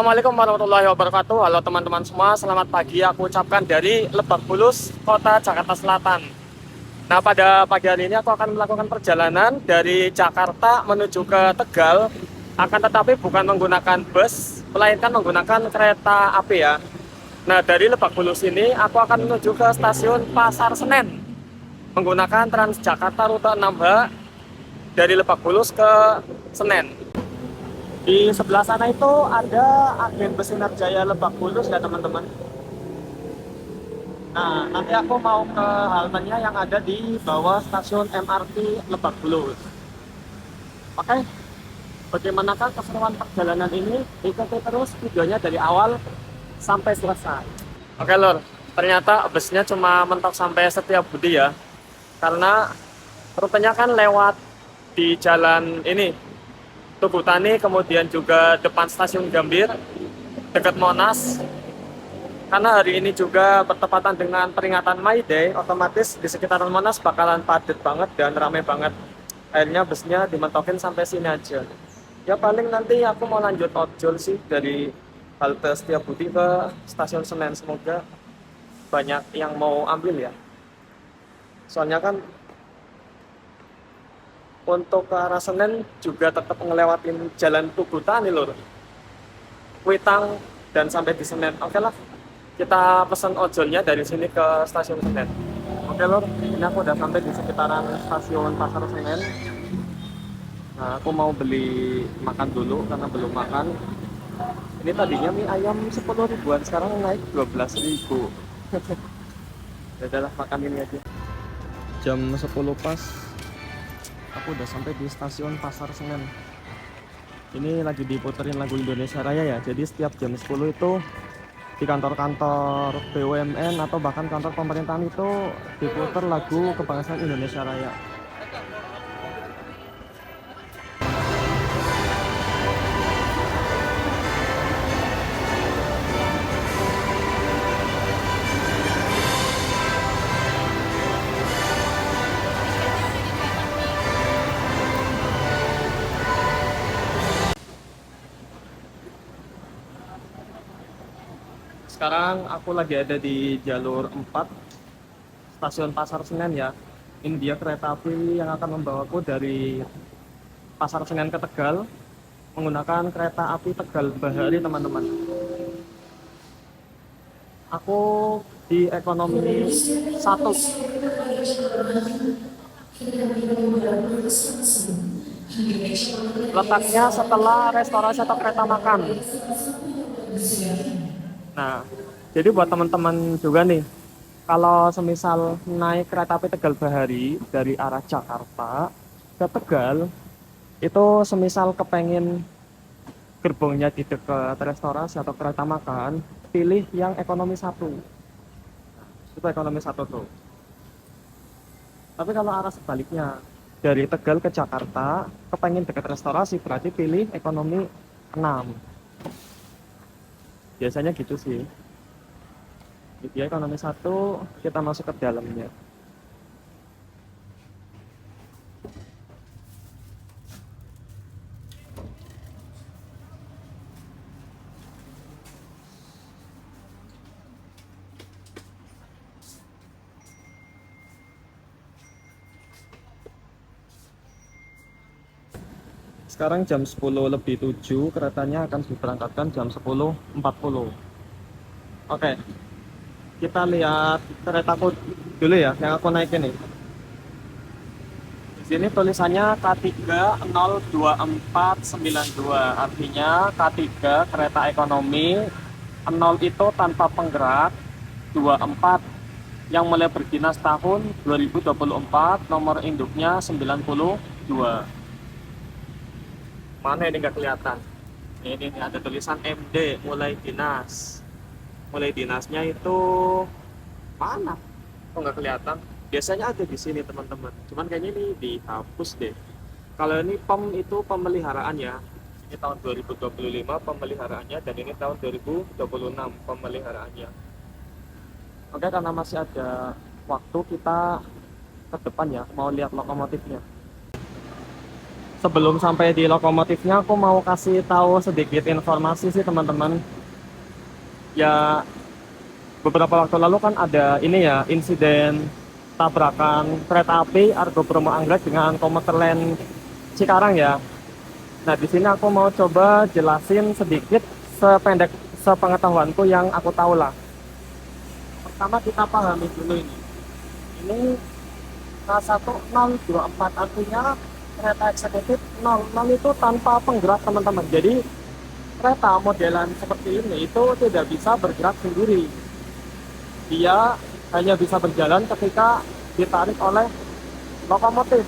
Assalamualaikum warahmatullahi wabarakatuh. Halo teman-teman semua, selamat pagi aku ucapkan dari Lebak Bulus, Kota Jakarta Selatan. Nah, pada pagi hari ini aku akan melakukan perjalanan dari Jakarta menuju ke Tegal, akan tetapi bukan menggunakan bus, melainkan menggunakan kereta api ya. Nah, dari Lebak Bulus ini aku akan menuju ke stasiun Pasar Senen menggunakan Transjakarta rute 6H dari Lebak Bulus ke Senen. Di sebelah sana itu ada agen Besinar Jaya Lebak Bulus ya teman-teman. Nah, nanti aku mau ke haltenya yang ada di bawah stasiun MRT Lebak Bulus. Oke, bagaimanakah keseruan perjalanan ini? Ikuti terus videonya dari awal sampai selesai. Oke lor, ternyata busnya cuma mentok sampai Setiabudi ya. Karena rutenya kan lewat di jalan ini, Tugu Tani, kemudian juga depan stasiun Gambir, dekat Monas. Karena hari ini juga bertepatan dengan peringatan May Day, otomatis di sekitaran Monas bakalan padat banget dan ramai banget. Akhirnya busnya dimentokin sampai sini aja. Ya paling nanti aku mau lanjut ojol sih dari halte Setiabudi ke stasiun Senen. Semoga banyak yang mau ambil ya. Soalnya kan untuk ke arah Senen juga tetap ngelewatin jalan Tugu Tani lur, Kuitang, dan sampai di Senen. Oke lah, kita pesan ojolnya dari sini ke stasiun Senen. Oke lor, ini aku udah sampai di sekitaran stasiun Pasar Senen. Nah, aku mau beli makan dulu karena belum makan. Ini tadinya mie ayam 10 ribuan, sekarang naik 12 ribu. Ya udahlah, makan ini aja. Jam 10 pas, aku udah sampai di stasiun Pasar Senen. Ini lagi diputerin lagu Indonesia Raya ya, jadi setiap jam 10 itu di kantor-kantor BUMN atau bahkan kantor pemerintahan itu diputar lagu kebangsaan Indonesia Raya. Sekarang aku lagi ada di jalur 4 stasiun Pasar Senen ya. Ini dia kereta api yang akan membawaku dari Pasar Senen ke Tegal menggunakan kereta api Tegal Bahari teman-teman. Aku di ekonomi 1. Letaknya setelah restorasi atau kereta makan. Nah, jadi buat teman-teman juga nih, kalau semisal naik kereta api Tegal Bahari dari arah Jakarta ke Tegal, itu semisal kepengen gerbongnya di dekat restorasi atau kereta makan, pilih yang ekonomi 1. Itu ekonomi 1 tuh. Tapi kalau arah sebaliknya, dari Tegal ke Jakarta, kepengen dekat restorasi, berarti pilih ekonomi 6. Biasanya gitu sih. Dia ekonomi 1, kita masuk ke dalamnya. Sekarang jam 10:07, keretanya akan diberangkatkan jam 10:40. Oke, kita lihat keretaku dulu ya, yang aku naikin nih. Di sini tulisannya K3 02492, artinya K3 kereta ekonomi, 0 itu tanpa penggerak, 24 yang mulai berdinas tahun 2024, nomor induknya 92. Mana ini nggak kelihatan? Ini ada tulisan MD, mulai dinas. Mulai dinasnya itu mana? Kok nggak kelihatan? Biasanya ada di sini teman-teman. Cuman kayaknya ini dihapus deh. Kalau ini PEM itu pemeliharaan ya. Ini tahun 2025 pemeliharaannya, dan ini tahun 2026 pemeliharaannya. Oke, karena masih ada waktu, kita ke depan ya, mau lihat lokomotifnya. sebelum sampai di lokomotifnya aku mau kasih tahu sedikit informasi sih teman-teman. Ya, beberapa waktu lalu kan ada ini ya, insiden tabrakan kereta api Argo Bromo Anggrek dengan komuter lain Cikarang ya. Nah, di sini aku mau coba jelasin sedikit sependek sepengetahuanku yang aku tahu lah. Pertama kita pahami dulu ini. Ini K1024 artinya kereta eksekutif 00 itu tanpa penggerak teman-teman. Jadi kereta modelan seperti ini itu tidak bisa bergerak sendiri. Dia hanya bisa berjalan ketika ditarik oleh lokomotif.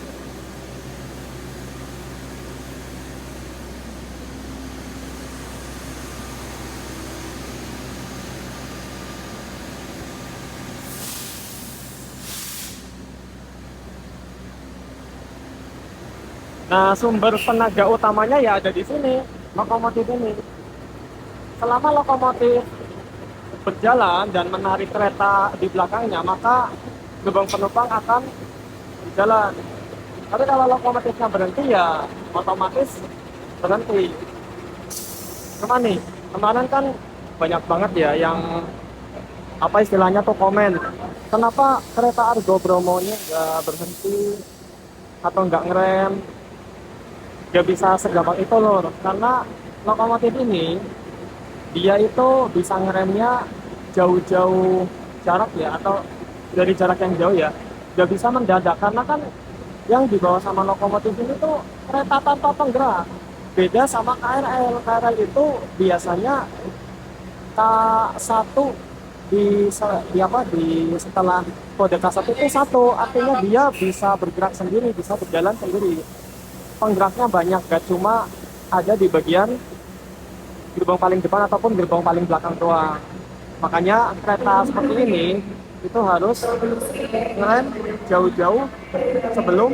Nah, sumber tenaga utamanya ya ada di sini, lokomotif ini. Selama lokomotif berjalan dan menarik kereta di belakangnya, maka gerbong penumpang akan berjalan. Tapi kalau lokomotifnya berhenti ya otomatis berhenti. Cuman nih, kemarin kan banyak banget ya yang apa istilahnya tuh komen. Kenapa kereta Argo Bromo-nya nggak berhenti atau nggak ngerem? Nggak bisa segampang itu loh. Karena lokomotif ini dia itu bisa ngeremnya jauh-jauh jarak ya, atau dari jarak yang jauh ya, nggak bisa mendadak karena kan yang dibawa sama lokomotif ini tuh kereta tanpa penggerak. Beda sama KRL. KRL itu biasanya K1 di apa di setelah kode K1 itu satu, artinya dia bisa bergerak sendiri, bisa berjalan sendiri. Penggeraknya banyak, gak cuma ada di bagian gerbong paling depan ataupun gerbong paling belakang doang. Makanya kereta seperti ini itu harus ngerem jauh-jauh sebelum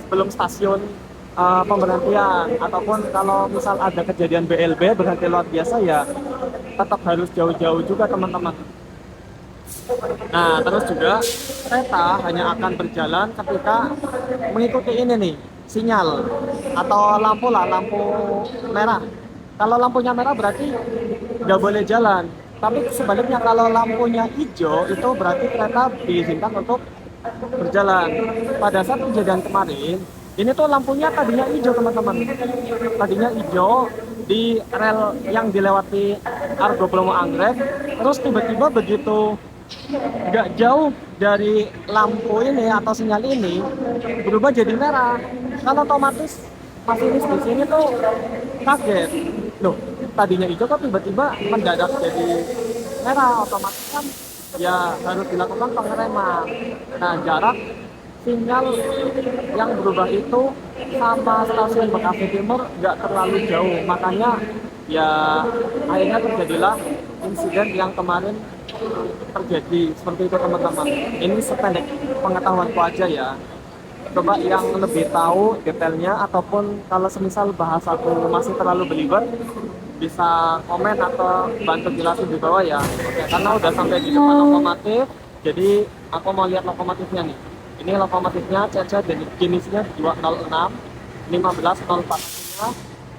sebelum stasiun pemberhentian, ataupun kalau misal ada kejadian BLB berhenti luar biasa ya tetap harus jauh-jauh juga teman-teman. Nah, terus juga kereta hanya akan berjalan ketika mengikuti ini nih, sinyal atau lampu lah, lampu merah. Kalau lampunya merah berarti nggak boleh jalan. Tapi sebaliknya kalau lampunya hijau itu berarti kereta diizinkan untuk berjalan. Pada saat kejadian kemarin, ini tuh lampunya tadinya hijau teman-teman. Tadinya hijau di rel yang dilewati Argo Bromo Anggrek, terus tiba-tiba begitu nggak jauh dari lampu ini atau sinyal ini berubah jadi merah. Kan otomatis masinis di sini tuh kaget, loh tadinya hijau kok tiba-tiba mendadak jadi merah, otomatis kan ya harus dilakukan pengereman. Nah, jarak sinyal yang berubah itu sama stasiun Bekasi Timur nggak terlalu jauh, makanya ya akhirnya terjadilah insiden yang kemarin terjadi seperti itu teman-teman. Ini sependek pengetahuanku aja ya. Coba yang lebih tahu detailnya ataupun kalau semisal bahasaku masih terlalu belibet bisa komen atau bantu jelasin di bawah ya. Oke, karena udah sampai di depan lokomotif, jadi aku mau lihat lokomotifnya nih. Ini lokomotifnya CC dan jenisnya 206 1504 nya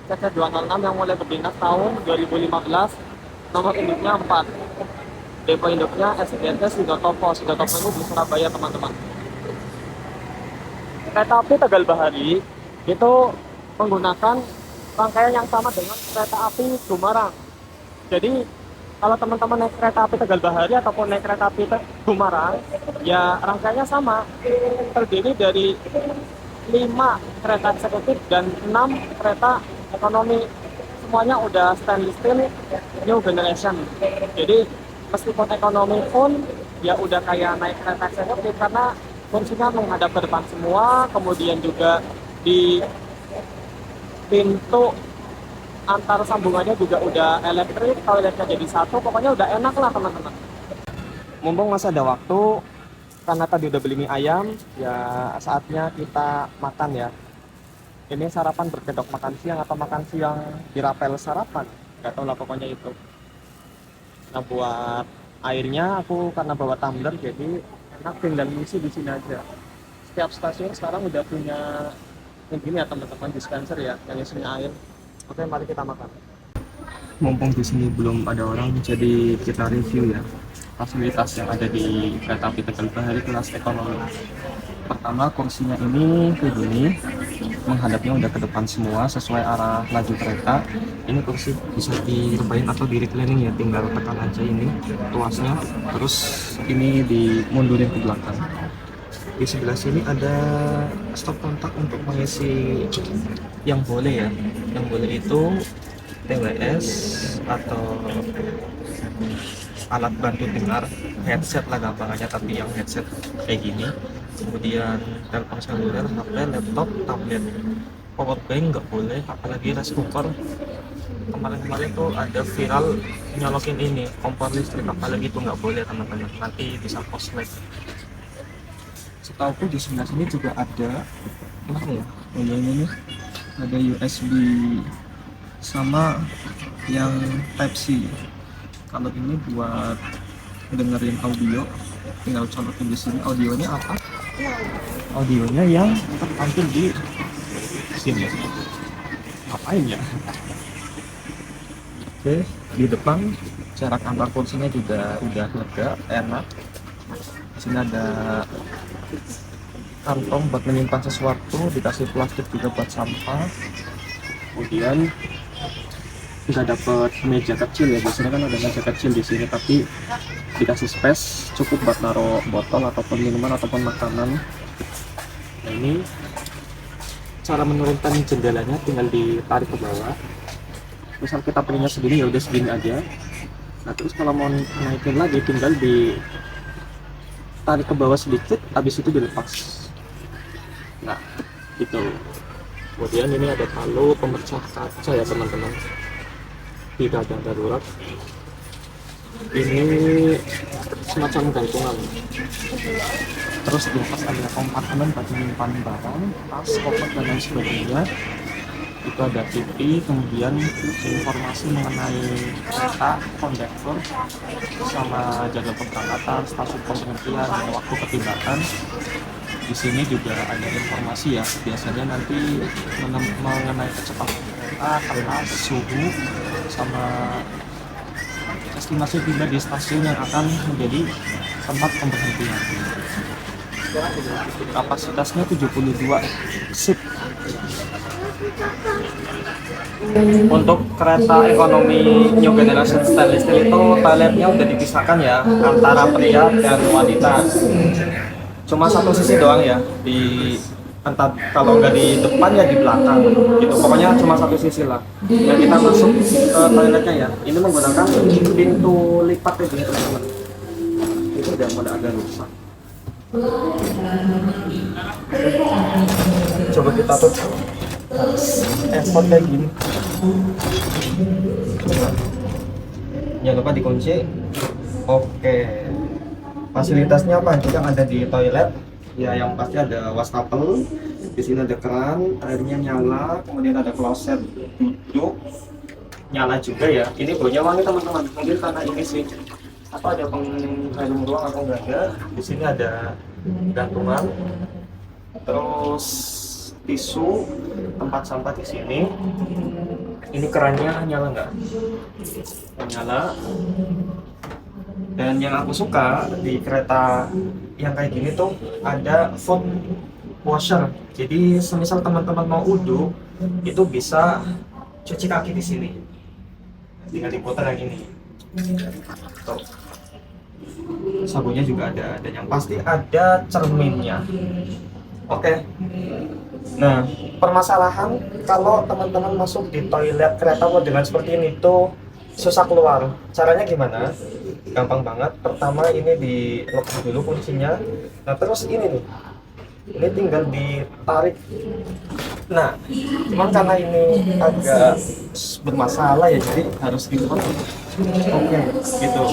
CC 206 yang mulai berdinas tahun 2015, nomor induknya 4. Depo induknya SDNT Sidotopo. Sidotopo ini di Surabaya teman-teman. Kereta api Tegal Bahari itu menggunakan rangkaian yang sama dengan kereta api Gumarang. Jadi kalau teman-teman naik kereta api Tegal Bahari ataupun naik kereta api Gumarang, ya rangkaiannya sama. Terdiri dari 5 kereta eksekutif dan 6 kereta ekonomi. Semuanya udah stainless steel new generation. Jadi meskipun ekonomi pun ya udah kayak naik kereta eksekutif karena fungsinya menghadap ke depan semua, kemudian juga di pintu antar sambungannya juga udah elektrik, toiletnya jadi satu, pokoknya udah enak lah teman-teman. Mumpung masih ada waktu, karena tadi udah beli mie ayam, ya saatnya kita makan ya. Ini sarapan berkedok makan siang atau makan siang di rapel sarapan, nggak tahu lah pokoknya itu. Nah, buat airnya aku karena bawa tumbler jadi enak tinggal ngisi di sini aja. setiap stasiun sekarang udah punya yang gini ya teman-teman, dispenser ya yang isinya air. Oke, mari kita makan. Mumpung di sini belum ada orang, jadi kita review ya fasilitas yang ada di kereta api Tegal Bahari kelas ekonomi. Pertama, kursinya ini kayak gini, menghadapnya udah ke depan semua sesuai arah laju kereta. Ini kursi bisa direbahin atau di reclining ya, tinggal tekan aja ini tuasnya, terus ini dimundurin ke belakang. Di sebelah sini ada stop kontak untuk mengisi yang boleh ya, yang boleh itu TWS atau alat bantu dengar, headset lah gampangannya, tapi yang headset kayak gini. Kemudian telepon seluler, HP, laptop, tablet. Powerbank nggak boleh, apalagi rice cooker. Kemarin-kemarin tuh ada viral nyolokin ini kompor listrik, apalagi itu nggak boleh teman-teman, nanti bisa koslet. Setahuku di sebelah sini juga ada apa ya? Oh ya, ini nih ada USB sama yang Type C. Kalau ini buat dengerin audio, tinggal colokin di sini. Audionya apa? Audionya yang tertampil di sini. Ngapain ya? Oke, di depan jarak antar kursinya juga udah lega, enak. Di sini ada kantong buat menyimpan sesuatu, dikasih plastik juga buat sampah. Kemudian nggak dapet meja kecil ya, biasanya kan ada meja kecil di sini, tapi dikasih space cukup buat naruh botol ataupun minuman ataupun makanan. Nah, ini cara menurunkan jendelanya, tinggal ditarik ke bawah. Misal kita pengennya segini ya udah segini aja. Nah, terus kalau mau naikin lagi tinggal ditarik ke bawah sedikit, habis itu dilepas. Nah, gitu. Kemudian ini ada palu pemecah kaca ya teman-teman, tidak ada darurat. Ini semacam gantungan. Terus di atas ada kompartemen buat menyimpan barang, tas, koper dan lain sebagainya. Itu ada TV, kemudian informasi mengenai kereta, kondektor, sama jadwal keberangkatan, stasiun pemberhentian, dan waktu ketinggalan. Di sini juga ada informasi ya, biasanya nanti mengenai kecepatan kereta, kelas, suhu, sama estimasi tiba di stasiun yang akan menjadi tempat pemberhentian. Kapasitasnya 72 seat. Untuk kereta ekonomi New Generation Stainless Steel itu toiletnya udah dipisahkan ya antara pria dan wanita. Cuma satu sisi doang ya, di entah kalau nggak di depan ya di belakang gitu, pokoknya cuma satu sisi lah. Nah, kita masuk ke toiletnya ya, ini menggunakan pintu lipat ya teman-teman. Itu udah mulai agak rusak. Coba kita tutup, effort kayak gini. Jangan lupa dikunci. Oke, fasilitasnya apa aja yang ada di toilet? Ya, yang pasti ada wastafel, di sini ada keran, airnya nyala, kemudian ada kloset duduk, nyala juga ya. Ini baunya wangi teman-teman, mungkin karena ini sih apa ada pengharum ruang atau enggak ada. Di sini ada gantungan, terus tisu, tempat sampah di sini. Ini kerannya nyala nggak? Nyala. Dan yang aku suka di kereta yang kayak gini tuh ada foot washer. Jadi semisal teman-teman mau wudhu itu bisa cuci kaki di sini. Tinggal diputar yang ini. Tuh. Sabunnya juga ada, dan yang pasti ada cerminnya. Oke. Nah, permasalahan kalau teman-teman masuk di toilet kereta dengan seperti ini tuh susah keluar. Caranya gimana? Gampang banget. Pertama ini dilepas dulu kuncinya. Nah, terus ini nih, ini tinggal ditarik. Nah, cuman karena ini agak bermasalah ya, jadi harus dilepas. Oke, gitu.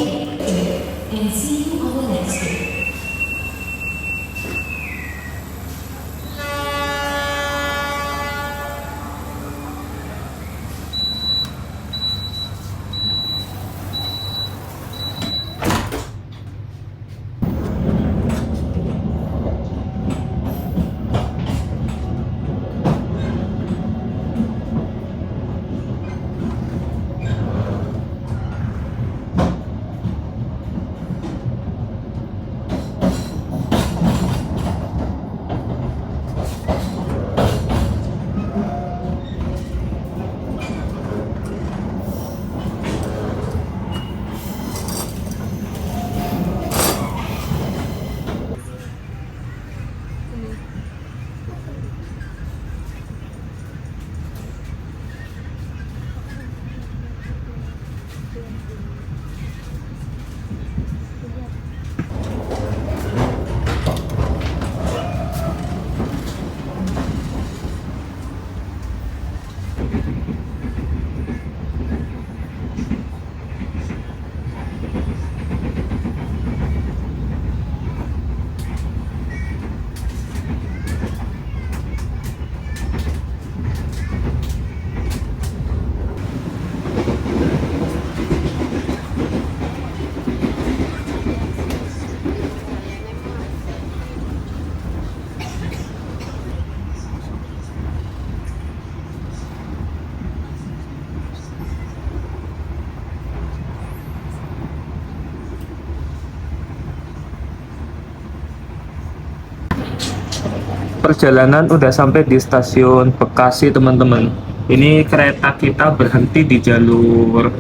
Perjalanan udah sampai di stasiun Bekasi teman-teman. Ini kereta kita berhenti di jalur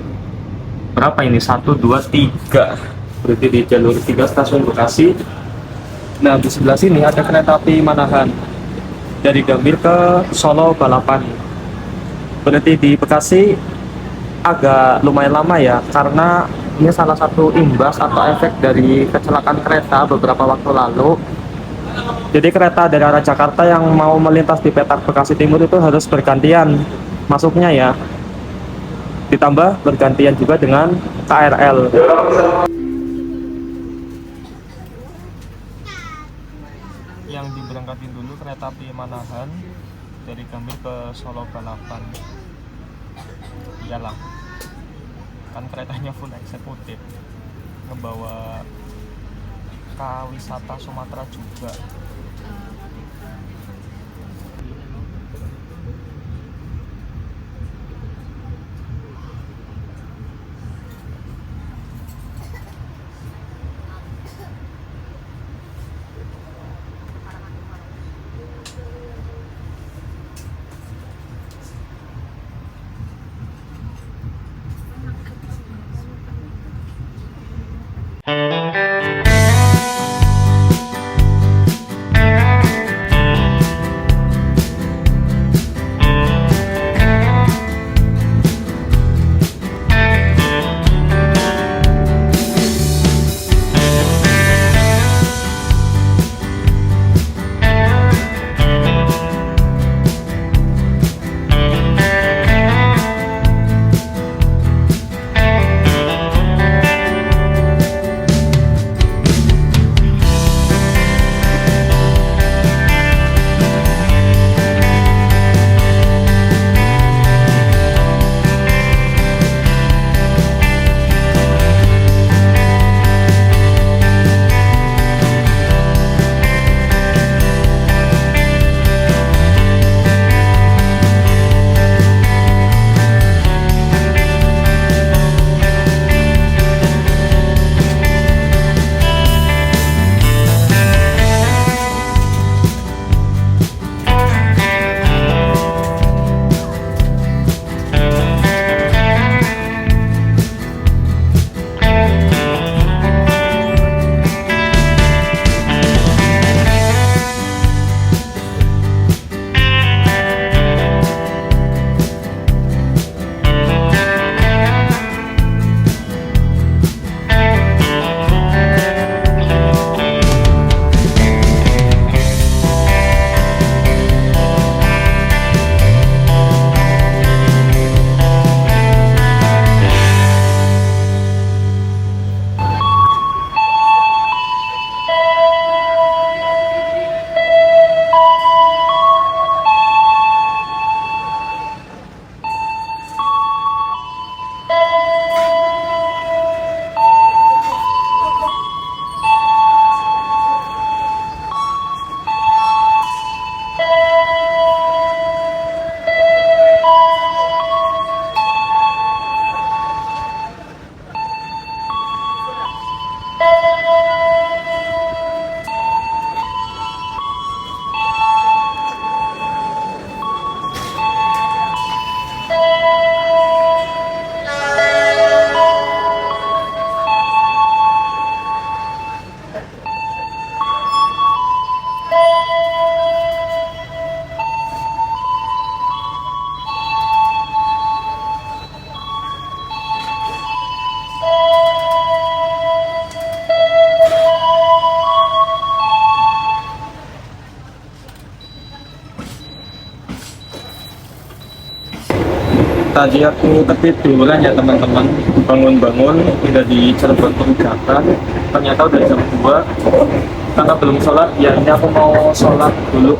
berapa ini? Satu, dua, tiga. Berhenti di jalur 3 stasiun Bekasi. Nah, di sebelah sini ada kereta api Manahan dari Gambir ke Solo Balapan. Berhenti di Bekasi agak lumayan lama ya, karena ini salah satu imbas atau efek dari kecelakaan kereta beberapa waktu lalu. Jadi kereta dari arah Jakarta yang mau melintas di Petak Bekasi Timur itu harus bergantian masuknya ya. Ditambah bergantian juga dengan KRL. Yang diberangkatin dulu kereta api Manahan dari Gambir ke Solo Balapan. Iyalah, kan keretanya full eksekutif, ngebawa ke wisata Sumatera juga. Tadi aku ketiduran ya teman-teman, bangun-bangun udah di Cirebon Perugakan, ternyata udah jam 2. Karena belum sholat, ya ini aku mau sholat dulu.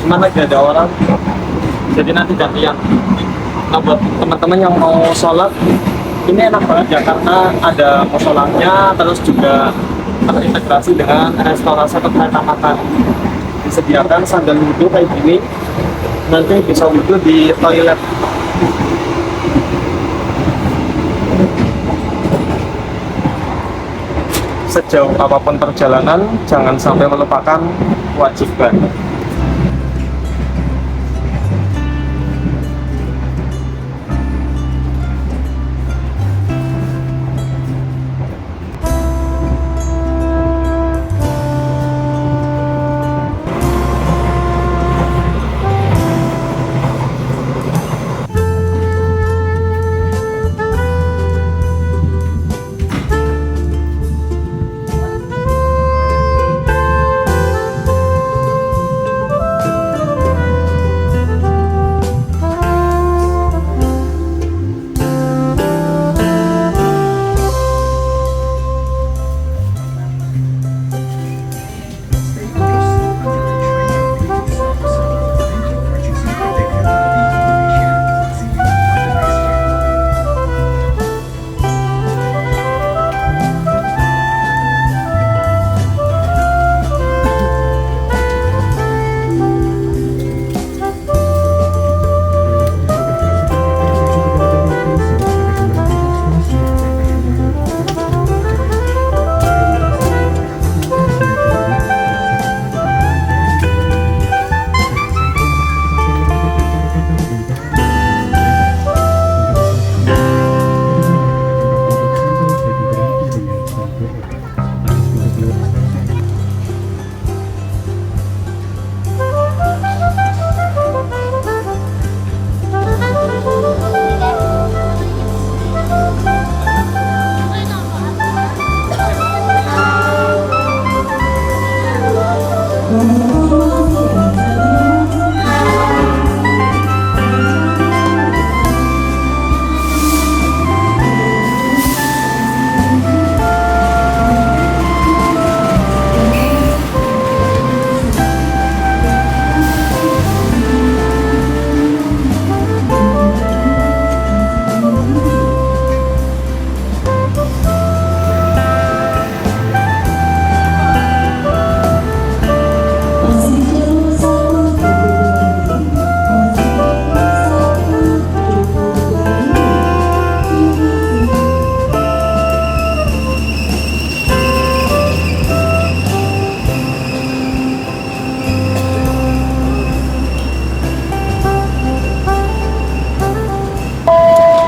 Cuman lagi ada orang, jadi nanti gantian. Nah buat teman-teman yang mau sholat, ini enak banget ya karena ada musolanya, terus juga terintegrasi dengan restorasi atau kereta makan. Disediakan sandal wudhu kayak gini, nanti bisa wudhu di toilet. sejauh apapun perjalanan, jangan sampai melupakan kewajiban.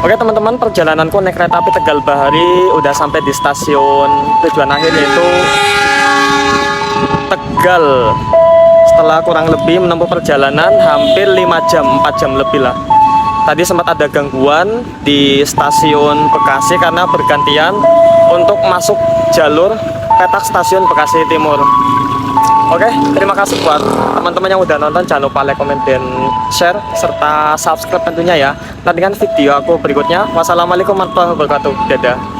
Oke teman-teman, perjalananku naik kereta api Tegal Bahari udah sampai di stasiun tujuan akhir yaitu Tegal. Setelah kurang lebih menempuh perjalanan hampir 5 jam, 4 jam lebih lah. Tadi sempat ada gangguan di stasiun Bekasi karena bergantian untuk masuk jalur petak stasiun Bekasi Timur. Oke, terima kasih buat teman-teman yang udah nonton. Jangan lupa like, comment, dan share serta subscribe tentunya ya. Nantikan video aku berikutnya. Wassalamualaikum warahmatullahi wabarakatuh. Dadah.